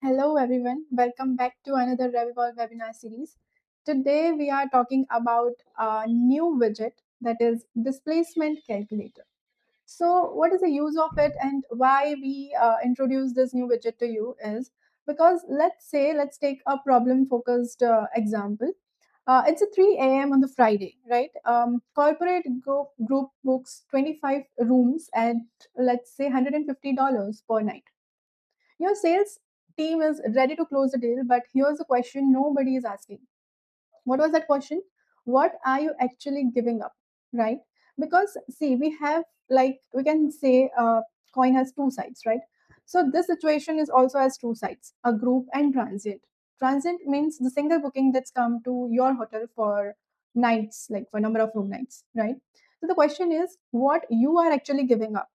Hello, everyone. Welcome back to another Revival webinar series. Today, we are talking about a new widget that is Displacement Calculator. So, what is the use of it and why we introduce this new widget to you is because let's take a problem focused example. It's a 3 a.m. on the Friday, right? Corporate group books 25 rooms at, let's say, $150 per night. Your sales team is ready to close the deal, but here's a question nobody is asking. What was that question? What are you actually giving up? Right? Because see, we have, like, we can say coin has two sides, right? So this situation is also has two sides, a group and transient. Transient means the single booking that's come to your hotel for nights, like for number of room nights, right? So the question is what you are actually giving up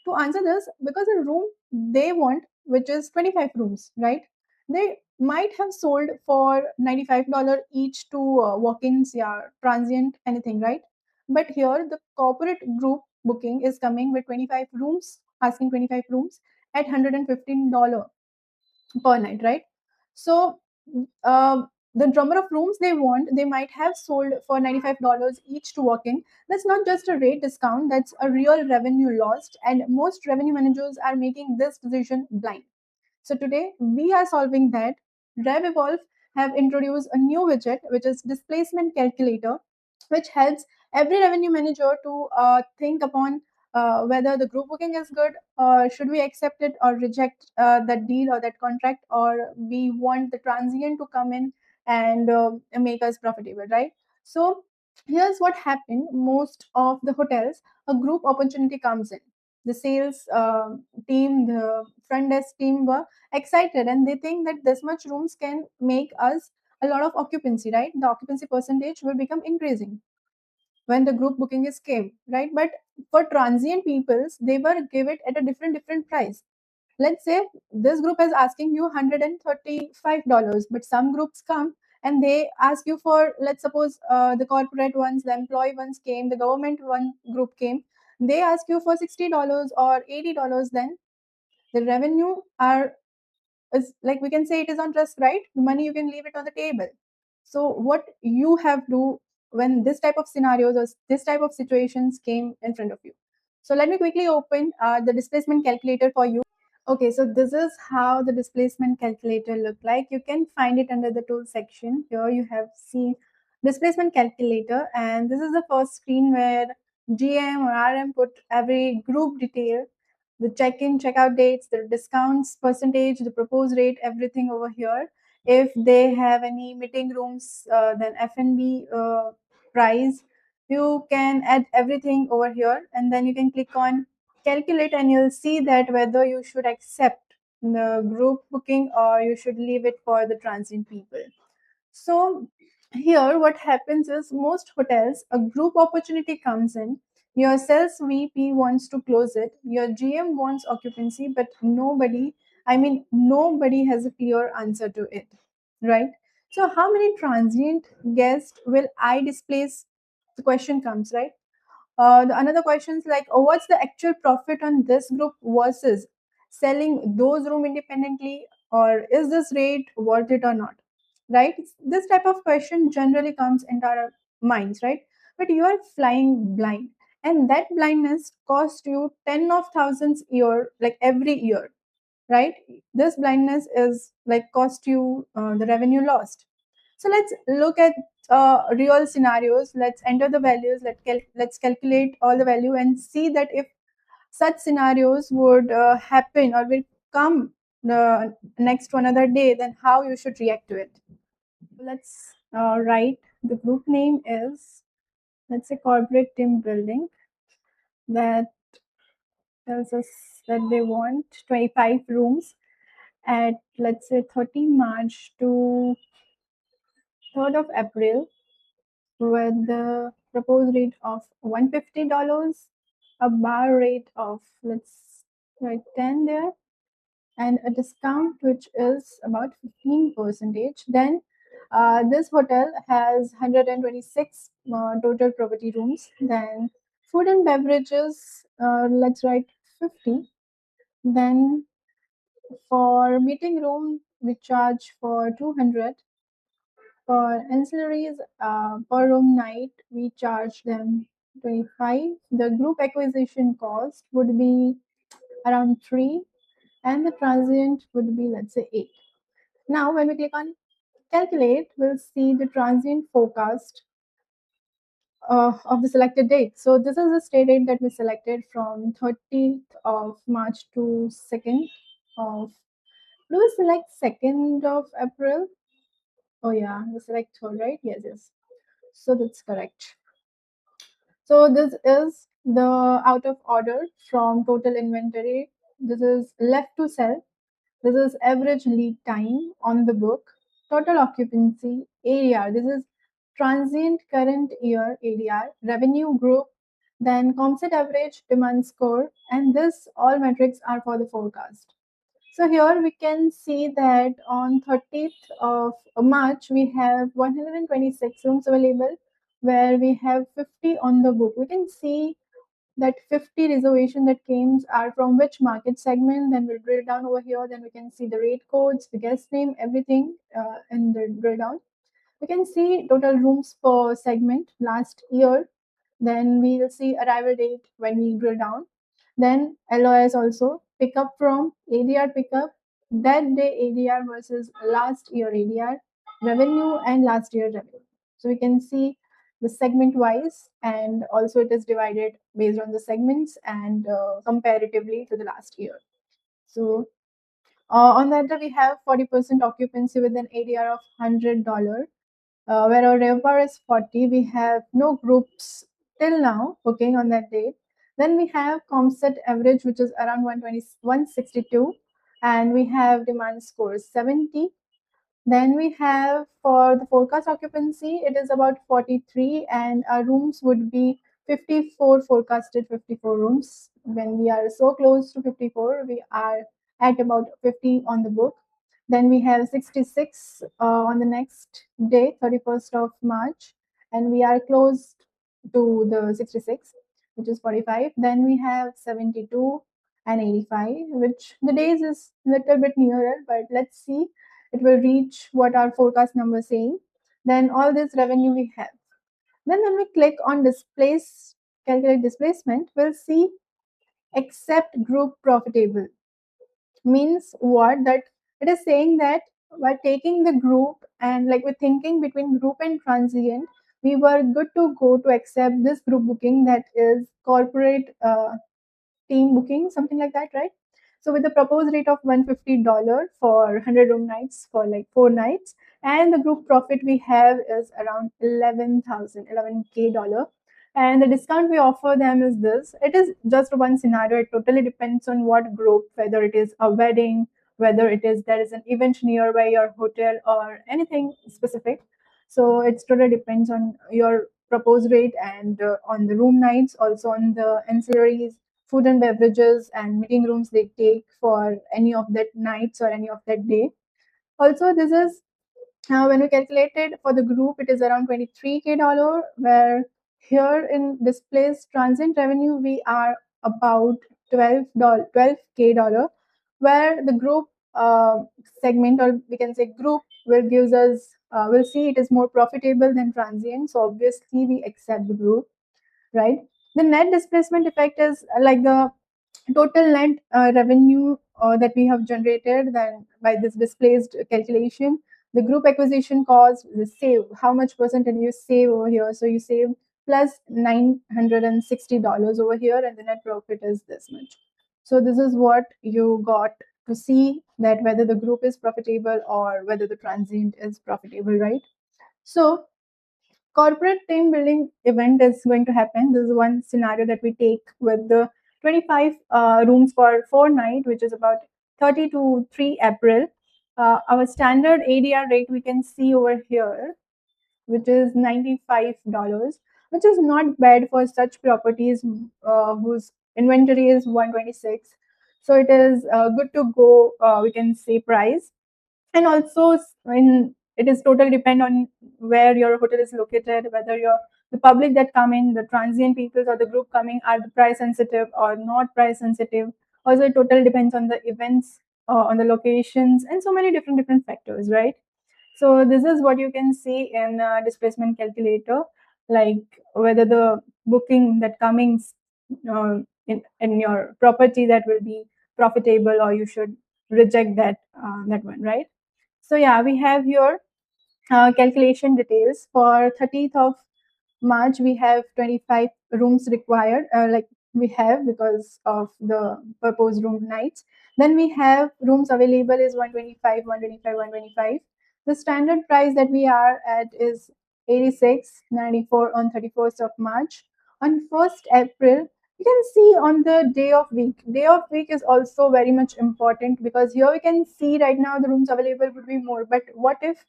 to answer this, because the room they want, which is 25 rooms, right? They might have sold for $95 each to walk-ins, yeah, transient, anything, right? But here the corporate group booking is coming with 25 rooms, asking 25 rooms at $115 per night, right? So the number of rooms they want, they might have sold for $95 each to walk in. That's not just a rate discount, that's a real revenue lost. And most revenue managers are making this decision blind. So today we are solving that. RevEvolve have introduced a new widget, which is Displacement Calculator, which helps every revenue manager to think upon whether the group booking is good, or should we accept it or reject that deal or that contract, or we want the transient to come in and make us profitable, right? So here's what happened. Most of the hotels, a group opportunity comes in. The sales team, the front desk team were excited and they think that this much rooms can make us a lot of occupancy, right? The occupancy percentage will become increasing when the group booking is came, right? But for transient peoples, they were give it at a different price. Let's say this group is asking you $135, but some groups come and they ask you for, let's suppose the corporate ones, the employee ones came, the government one group came, they ask you for $60 or $80. Then the revenue are, is like, we can say it is on trust, right? The money you can leave it on the table. So what you have to, when this type of scenarios or this type of situations came in front of you. So let me quickly open the displacement calculator for you. Okay, so this is how the displacement calculator look like. You can find it under the tools section. Here you have seen displacement calculator, and this is the first screen where GM or RM put every group detail, the check-in, check-out dates, the discounts percentage, the proposed rate, everything over here. If they have any meeting rooms, then F&B price, you can add everything over here, and then you can click on calculate and you'll see that whether you should accept the group booking or you should leave it for the transient people. So here what happens is most hotels, a group opportunity comes in, your sales VP wants to close it, your GM wants occupancy, but nobody has a clear answer to it, right? So how many transient guests will I displace? The question comes, right? The another questions like, oh, what's the actual profit on this group versus selling those room independently, or is this rate worth it or not, right? This type of question generally comes into our minds, right? But you are flying blind, and that blindness costs you ten of thousands year, like every year, right? This blindness is like cost you the revenue lost. So let's look at real scenarios. Let's enter the values. Let's calculate all the value and see that if such scenarios would happen or will come next to another day, then how you should react to it. Let's write the group name is, let's say, corporate team building. That tells us that they want 25 rooms at, let's say, 30 March to 3rd of April with the proposed rate of $150, a bar rate of, let's write 10 there, and a discount which is about 15%. Then this hotel has 126 total property rooms. Then food and beverages, let's write 50. Then For meeting room, we charge for 200. For ancillaries, per room night, we charge them 25. The group acquisition cost would be around 3, and the transient would be, let's say, 8. Now, when we click on calculate, we'll see the transient forecast of the selected date. So this is the stay date that we selected from 30th of March to 2nd of, do we select 2nd of April? Oh yeah, we select 3rd, right? Yes, yes. So that's correct. So this is the out of order from total inventory. This is left to sell. This is average lead time on the book, total occupancy, ADR. This is transient current year ADR, revenue group, then composite average demand score, and this all metrics are for the forecast. So here we can see that on 30th of March we have 126 rooms available, where we have 50 on the book. We can see that 50 reservation that came are from which market segment. Then we'll drill down over here. Then we can see the rate codes, the guest name, everything in the drill down. We can see total rooms per segment last year. Then we'll see arrival date when we drill down. Then LOS also, pickup from ADR pickup, that day ADR versus last year ADR, revenue and last year revenue. So we can see the segment wise, and also it is divided based on the segments and comparatively to the last year. So on that day we have 40% occupancy with an ADR of $100, where our RevPAR is 40. We have no groups till now booking on that date. Then we have composite average, which is around 120, 162, and we have demand scores 70. Then we have for the forecast occupancy, it is about 43, and our rooms would be 54, forecasted 54 rooms. When we are so close to 54, we are at about 50 on the book. Then we have 66 on the next day, 31st of March, and we are close to the 66, which is 45. Then we have 72 and 85, which the days is little bit nearer, but let's see, it will reach what our forecast number is saying. Then all this revenue we have. Then when we click on displace, calculate displacement, we'll see accept group profitable. Means what? That it is saying that by taking the group and like we're thinking between group and transient, we were good to go to accept this group booking, that is corporate team booking, something like that, right? So with the proposed rate of $150 for 100 room nights for like 4 nights, and the group profit we have is around 11,000, 11K dollar. And the discount we offer them is this. It is just one scenario. It totally depends on what group, whether it is a wedding, whether it is there is an event nearby your hotel or anything specific. So it's totally depends on your proposed rate and on the room nights, also on the ancillaries, food and beverages and meeting rooms they take for any of that nights or any of that day. Also, this is when we calculated for the group, it is around 23K dollar, where here in displaced transient revenue, we are about 12K dollar, where the group segment, or we can say group, will gives us, we'll see it is more profitable than transient. So obviously we accept the group, right? The net displacement effect is like the total net revenue that we have generated then by this displaced calculation. The group acquisition cost, the save, how much percentage you save over here. So you save plus $960 over here, and the net profit is this much. So this is what you got to see, that whether the group is profitable or whether the transient is profitable, right? So corporate team building event is going to happen. This is one scenario that we take with the 25 rooms for 4 night, which is about 30 to 3 April. Our standard ADR rate we can see over here, which is $95, which is not bad for such properties whose inventory is 126. So it is good to go, we can say, price. And also when it is totally depend on where your hotel is located, whether your the public that come in, the transient people or the group coming, are the price sensitive or not price sensitive. Also it totally depends on the events on the locations, and so many different factors, right? So this is what you can see in displacement calculator, like whether the booking that comings in your property that will be profitable, or you should reject that one, right? So yeah, we have here calculation details for 30th of March. We have 25 rooms required, like we have because of the proposed room nights. Then we have rooms available is 125, 125, 125. The standard price that we are at is 86.94 on 31st of March. On 1st April, you can see on the day of week. Day of week is also very much important, because here we can see right now the rooms available would be more. But what if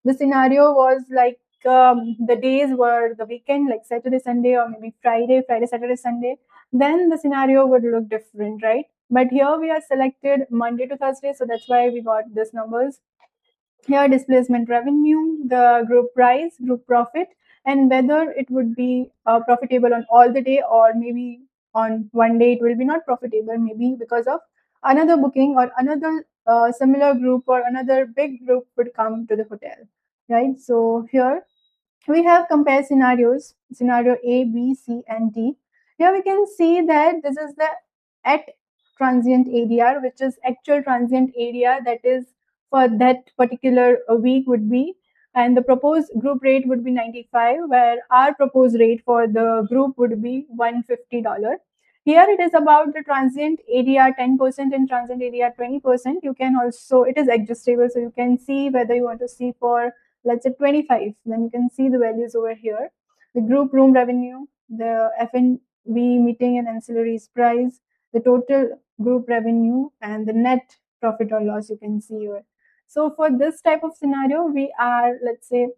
the scenario was like the days were the weekend, like Saturday, Sunday, or maybe Friday, Saturday, Sunday? Then the scenario would look different, right? But here we are selected Monday to Thursday, so that's why we got these numbers. Here, displacement revenue, the group price, group profit, and whether it would be profitable on all the day, or maybe on one day it will be not profitable, maybe because of another booking, or another similar group, or another big group would come to the hotel, right? So here we have compare scenarios, scenario A, B, C, and D. Here we can see that this is the at transient ADR, which is actual transient area that is for that particular week would be, and the proposed group rate would be 95, where our proposed rate for the group would be $150. Here it is about the transient ADR 10% and transient ADR 20%. You can also, it is adjustable, so you can see whether you want to see for, let's say, 25. Then you can see the values over here. The group room revenue, the F&B meeting and ancillaries price, the total group revenue, and the net profit or loss you can see here. So for this type of scenario, we are, let's say,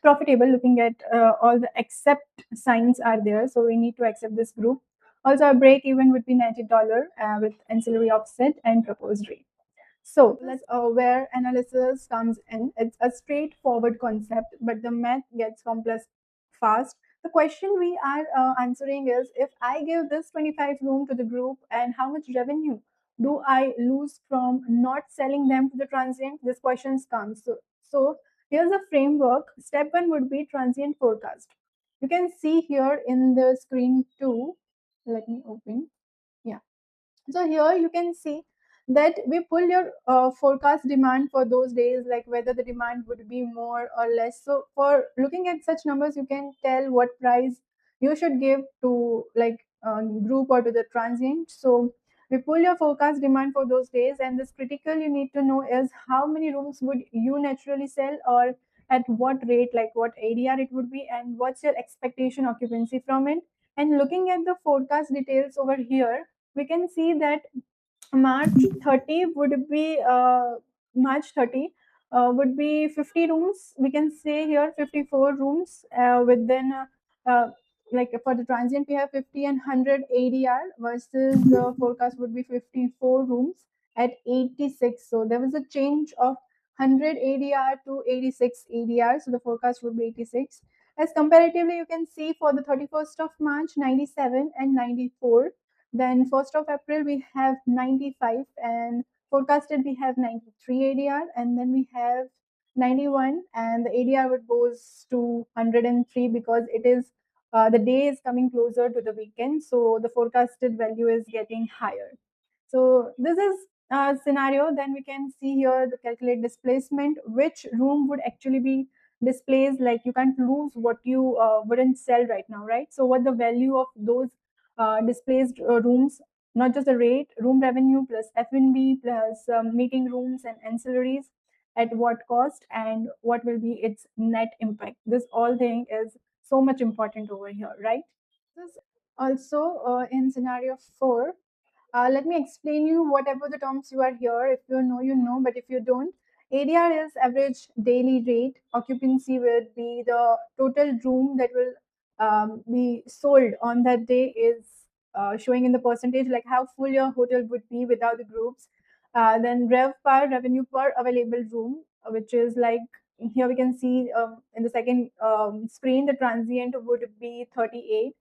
profitable, looking at all the accept signs are there. So we need to accept this group. Also, a break even would be $90 with ancillary offset and proposed rate. So let's where analysis comes in. It's a straightforward concept, but the math gets complex fast. The question we are answering is, if I give this 25 room to the group, and how much revenue do I lose from not selling them to the transient? This questions comes. So here's a framework. Step one would be transient forecast. You can see here in the screen too. Let me open. Yeah. So here you can see that we pull your forecast demand for those days, like whether the demand would be more or less. So for looking at such numbers, you can tell what price you should give to, like, group or to the transient. So we pull your forecast demand for those days, and this critical you need to know is how many rooms would you naturally sell, or at what rate, like what ADR it would be, and what's your expectation occupancy from it. And looking at the forecast details over here, we can see that March 30 would be March 30 would be 50 rooms. We can say here 54 rooms within like for the transient we have 50 and 100 ADR, versus the forecast would be 54 rooms at 86. So there was a change of 100 ADR to 86 ADR. So the forecast would be 86. As comparatively, you can see for the 31st of March, 97 and 94. Then 1st of April, we have 95, and forecasted we have 93 ADR, and then we have 91, and the ADR would goes to 103, because it is the day is coming closer to the weekend, so the forecasted value is getting higher. So this is a scenario. Then we can see here the calculate displacement, which room would actually be displaced. Like you can't lose what you wouldn't sell right now, right? So what the value of those displaced rooms, not just the rate, room revenue plus F&B plus meeting rooms and ancillaries, at what cost, and what will be its net impact. This all thing is so much important over here, right? This also in scenario 4, let me explain you whatever the terms you are here. If you know, you know, but if you don't, ADR is average daily rate. Occupancy would be the total room that will be sold on that day, is showing in the percentage, like how full your hotel would be without the groups. Then rev per revenue per available room, which is like here we can see in the second screen, the transient would be 38.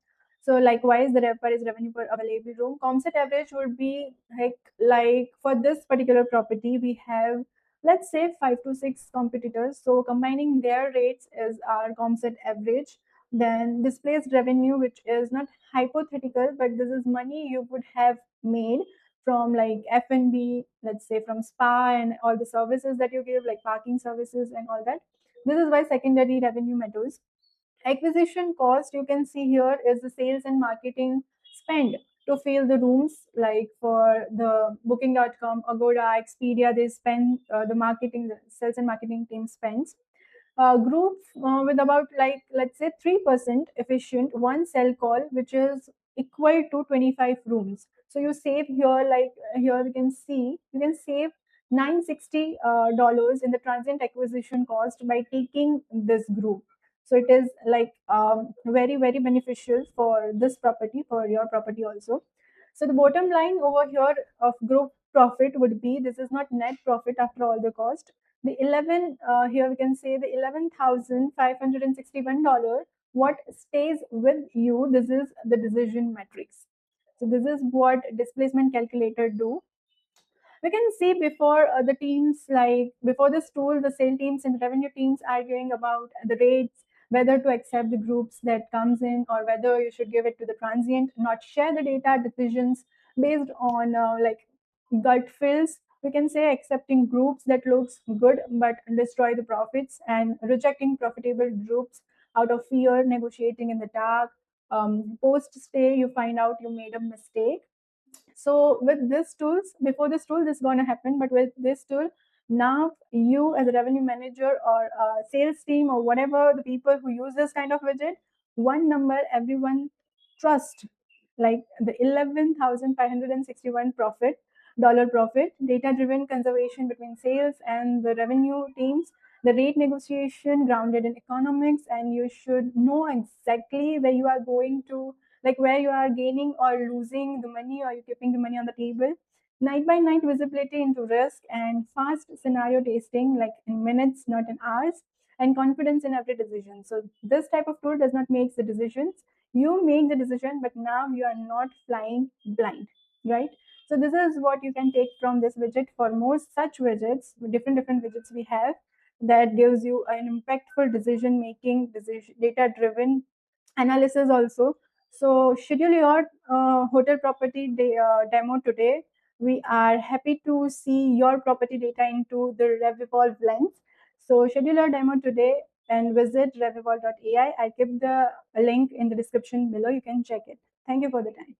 So likewise, the RevPAR is revenue per available room. Comset average would be like for this particular property, we have, let's say, 5 to 6 competitors. So combining their rates is our Comset average. Then displaced revenue, which is not hypothetical, but this is money you would have made from like F&B, let's say from spa and all the services that you give, like parking services and all that. This is why secondary revenue matters. Acquisition cost, you can see here, is the sales and marketing spend to fill the rooms, like for the booking.com, Agoda, Expedia, they spend the marketing, the sales and marketing team spends. Group with about, like, let's say 3% efficient one cell call, which is equal to 25 rooms. So you save here, like here we can see, you can save $960 in the transient acquisition cost by taking this group. So it is like very, very beneficial for this property, for your property also. So the bottom line over here of group profit would be, this is not net profit after all the cost. The 11 here we can say the $11,561, what stays with you, this is the decision matrix. So this is what displacement calculator do. We can see before the teams, like before this tool, the sale teams and revenue teams arguing about the rates, whether to accept the groups that comes in or whether you should give it to the transient, not share the data decisions based on like gut feels. We can say accepting groups that looks good but destroy the profits, and rejecting profitable groups out of fear, negotiating in the dark. Post stay, you find out you made a mistake. So with this tools, before this tool, this is going to happen, but with this tool, now you as a revenue manager or a sales team or whatever, the people who use this kind of widget, one number everyone trust, like the 11,561 profit, data driven conservation between sales and the revenue teams, the rate negotiation grounded in economics, and you should know exactly where you are going to, like where you are gaining or losing the money, or you keeping the money on the table. Night by night visibility into risk, and fast scenario testing, like in minutes, not in hours, and confidence in every decision. So this type of tool does not make the decisions. You make the decision, but now you are not flying blind, right? So this is what you can take from this widget. For more such widgets, different widgets we have, that gives you an impactful decision making, decision data driven analysis also. So schedule your hotel property demo today. We are happy to see your property data into the RevEvolve lens. So schedule your demo today and visit revevolve.ai. I keep the link in the description below. You can check it. Thank you for the time.